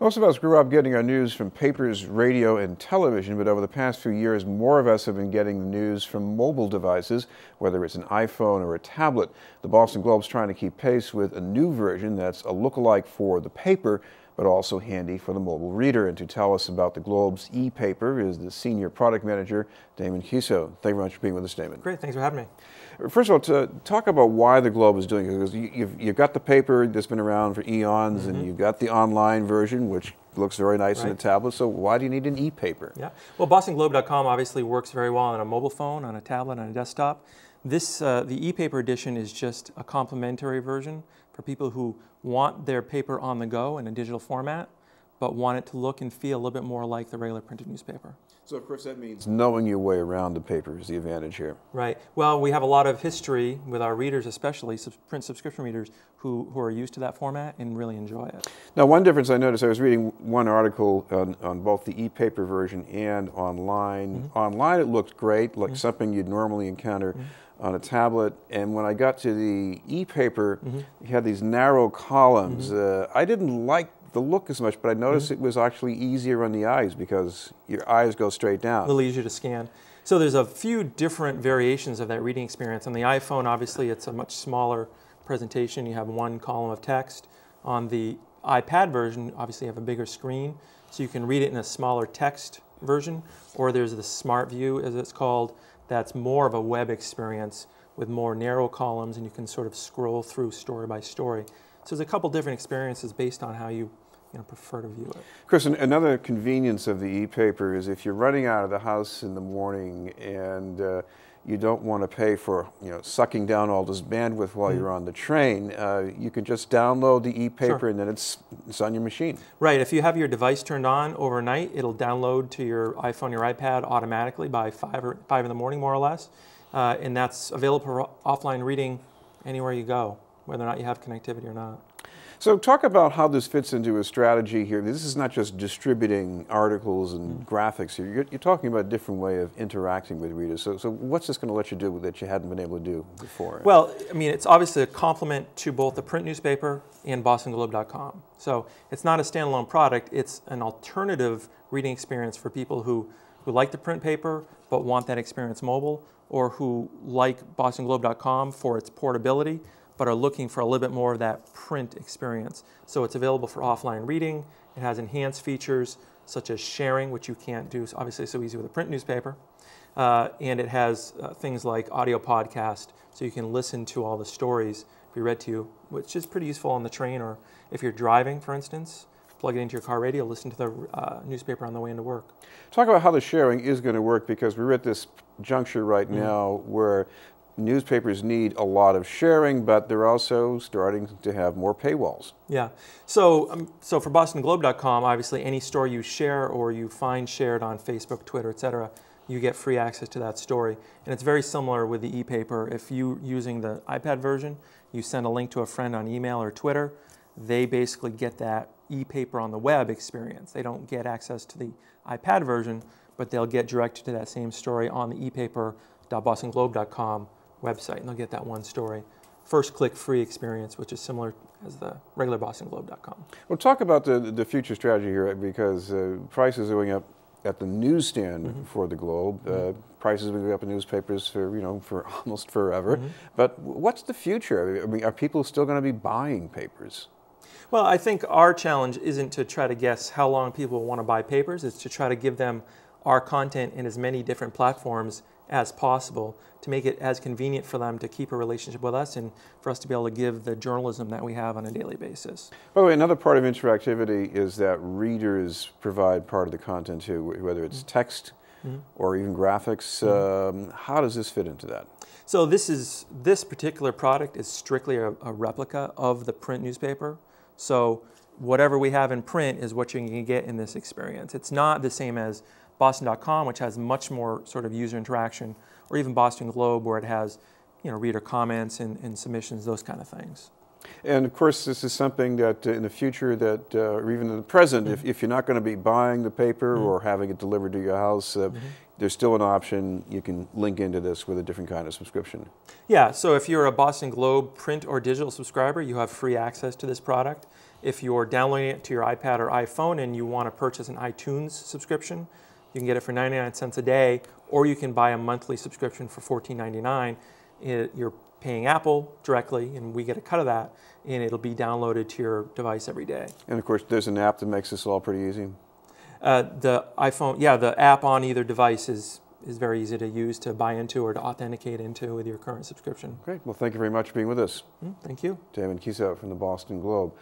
Most of us grew up getting our news from papers, radio, and television, but over the past few years, more of us have been getting the news from mobile devices, whether it's an iPhone or a tablet. The Boston Globe's trying to keep pace with a new version that's a lookalike for the paper, but also handy for the mobile reader. And to tell us about the Globe's e-paper is the Senior Product Manager, Damon Kiesow. Thank you very much for being with us, Damon. Great, thanks for having me. First of all, to talk about why the Globe is doing it, because you've got the paper that's been around for eons, and you've got the online version, which looks very nice in a tablet. So why do you need an e-paper? Yeah, well, BostonGlobe.com obviously works very well on a mobile phone, on a tablet, on a desktop. The e-paper edition is just a complimentary version for people who want their paper on the go in a digital format, but want it to look and feel a little bit more like the regular printed newspaper. So, of course, that means knowing your way around the paper is the advantage here. Right. Well, we have a lot of history with our readers, especially print subscription readers, who are used to that format and really enjoy it. Now, one difference I noticed, I was reading one article on both the e-paper version and online. Online, it looked great, like something you'd normally encounter on a tablet. And when I got to the e-paper, you had these narrow columns. I didn't like the look as much, but I noticed it was actually easier on the eyes because your eyes go straight down. A little easier to scan. So there's a few different variations of that reading experience. On the iPhone, obviously, it's a much smaller presentation. You have one column of text. On the iPad version, obviously, you have a bigger screen, so you can read it in a smaller text version. Or there's the Smart View, as it's called, that's more of a web experience with more narrow columns, and you can sort of scroll through story by story. So there's a couple different experiences based on how you prefer to view it. Chris, another convenience of the e-paper is if you're running out of the house in the morning and you don't want to pay for sucking down all this bandwidth while you're on the train, you can just download the e-paper and then it's on your machine. Right. If you have your device turned on overnight, it'll download to your iPhone, your iPad automatically by 5 in the morning, more or less, and that's available for offline reading anywhere you go, whether or not you have connectivity or not. So talk about how this fits into a strategy here. This is not just distributing articles and graphics here. You're talking about a different way of interacting with readers. So what's this going to let you do that you hadn't been able to do before? Well, I mean, it's obviously a complement to both the print newspaper and BostonGlobe.com. So it's not a standalone product. It's an alternative reading experience for people who like the print paper but want that experience mobile, or who like BostonGlobe.com for its portability but are looking for a little bit more of that print experience. So it's available for offline reading. It has enhanced features such as sharing, which you can't do, obviously so easy with a print newspaper. And it has things like audio podcast, so you can listen to all the stories be read to you, which is pretty useful on the train, or if you're driving, for instance, plug it into your car radio, listen to the newspaper on the way into work. Talk about how the sharing is going to work, because we're at this juncture right now where newspapers need a lot of sharing, but they're also starting to have more paywalls. Yeah. So for BostonGlobe.com, obviously any story you share or you find shared on Facebook, Twitter, etc., you get free access to that story. And it's very similar with the e-paper. If you're using the iPad version, you send a link to a friend on email or Twitter, they basically get that e-paper on the web experience. They don't get access to the iPad version, but they'll get directed to that same story on the e-paper.bostonglobe.com website, and they'll get that one story. First click free experience, which is similar as the regular BostonGlobe.com. Well, talk about the future strategy here, because prices are going up at the newsstand for the Globe. Prices are going up in newspapers for almost forever. But what's the future? I mean, are people still going to be buying papers? Well, I think our challenge isn't to try to guess how long people want to buy papers. It's to try to give them our content in as many different platforms as possible to make it as convenient for them to keep a relationship with us and for us to be able to give the journalism that we have on a daily basis. By the way, another part of interactivity is that readers provide part of the content too, whether it's text or even graphics. How does this fit into that? So this particular product is strictly a replica of the print newspaper. So whatever we have in print is what you can get in this experience. It's not the same as Boston.com, which has much more sort of user interaction, or even Boston Globe, where it has reader comments and submissions, those kind of things. And of course, this is something that in the future, that or even in the present, if you're not going to be buying the paper or having it delivered to your house, there's still an option. You can link into this with a different kind of subscription. Yeah, so if you're a Boston Globe print or digital subscriber, you have free access to this product. If you're downloading it to your iPad or iPhone and you want to purchase an iTunes subscription, you can get it for 99 cents a day, or you can buy a monthly subscription for $14.99. You're paying Apple directly, and we get a cut of that, and it'll be downloaded to your device every day. And of course, there's an app that makes this all pretty easy. The iPhone, yeah, the app on either device is very easy to use to buy into or to authenticate into with your current subscription. Great. Well, thank you very much for being with us. Thank you. Damon Kiesow from the Boston Globe.